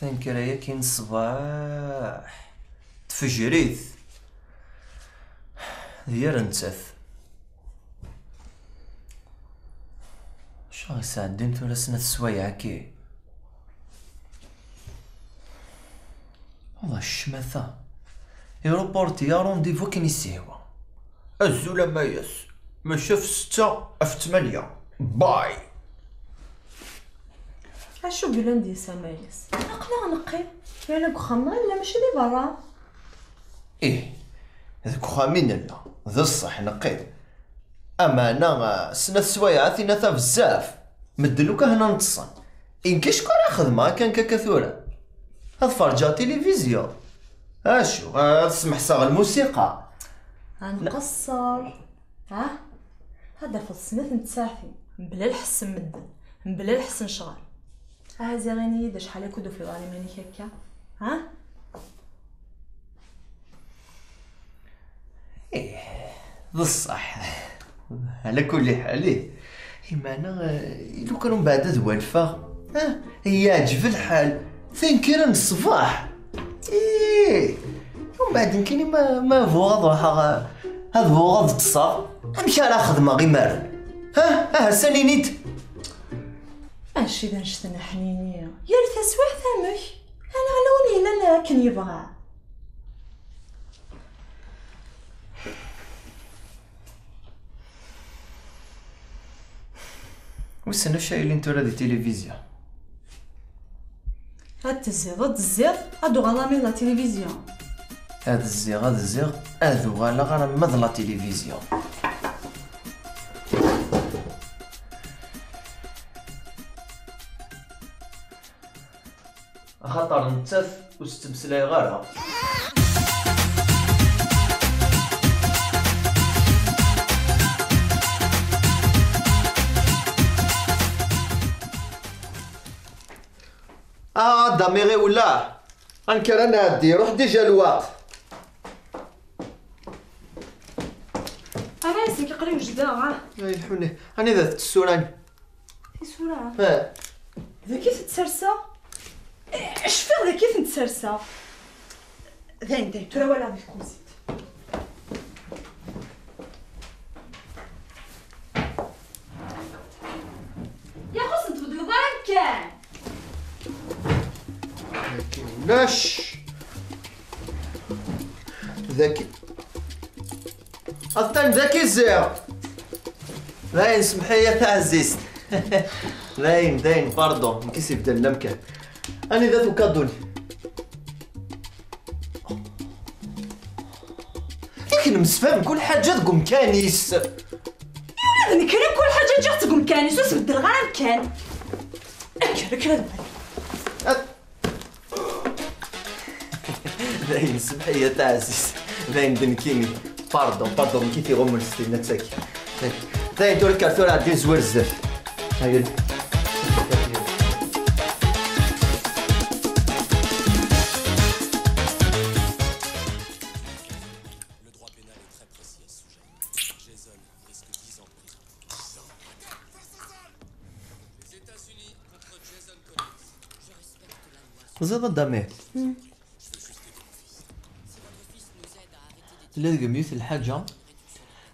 تنكريا كاين الصباح تفجريت هي رنتث شو غيساعدين تولا سنة السوايع كي والله الشماثة ايروبورتي يا رونديفو كاين يسيهوا الزولة ماياس ماشا في 6 في 8 باي. اشو بلا ندير سمايس نقلا نقي يالا كخمنا لا ماشي لي برا. ايه هذوك خامين لا ذا الصح نقي اما انا سنة السوايع ثيناثا بزاف مدلوك هنا نتصن ان كاش كرا خدمة كان كثورة هاد فرجة تلفزيون اشو تسمح صاغ الموسيقى غنقصر ها هذا في السنة نتسافي بلا الحس مدن بلا الحس نشغل زغيني دا شحال يكودو في غالي ماني هكا ها. ايه بصح على كل حال ايه اما انا لو كانوا من بعد دوالفا هي عجب الحال فين كان الصباح ايه ومن بعد يمكن ما فوغ روحها هذا هو غض تصا امشي على خدمه غير مارن ها سالينيت ماشي اذا نشتنا حنينيه يا ريت سواع ثمك انا على ولي لا كان يبغى. وسنا شايلين تورا دي تلفزيون هاد الزيض هادو غلامي لا تلفزيون هاد الزيغ هادو غالا غنمض لا تلفزيون. خاطر نتف وستمسلاي غارها داميغي ولا انكر انا هادي روح ديجا الوقت انا يسك قريب جدا يا الحوني راني ذات السوراني في صورة ها ذا كيف تسرسى اش فيها ذا كيف نتسرسى ذاين ترى ولا بكم زيت يا خص تبدلوا كان ناش ذكي اصلا ذكي الزير باين سمحية تعزيز باين باردون كيس يبدا المكان انا ذاتو كادوني لكن مسفهم كل حاجة تقوم كانيس يا ولاد نكري كل حاجة جات تقوم كانيس وتبدل غير مكان كرا باين سمحية تعزيز باين دنكيني باردون كيتي غمر ستينا تساكي باين دور الكارتور عندي زوار بزاف هاي زاد دامي لا ميوت الحاجة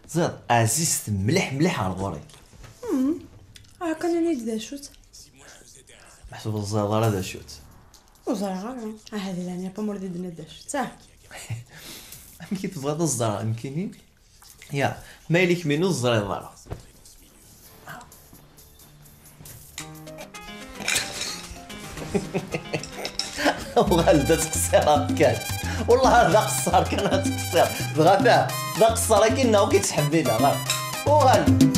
زاد عزيزت مليح على الغوري كان انا ذا شوت محسوب الزهر هذا شوت وزرع هذه لاني با مردي دنا داش صح كي تبغى الزهر يمكن يا مالك منو الزهر ضرا وغالدا تقصير كان والله هذا قصار كان تقصير بغا فيه ذا قصار كينا وكيتسحب لينا وغالد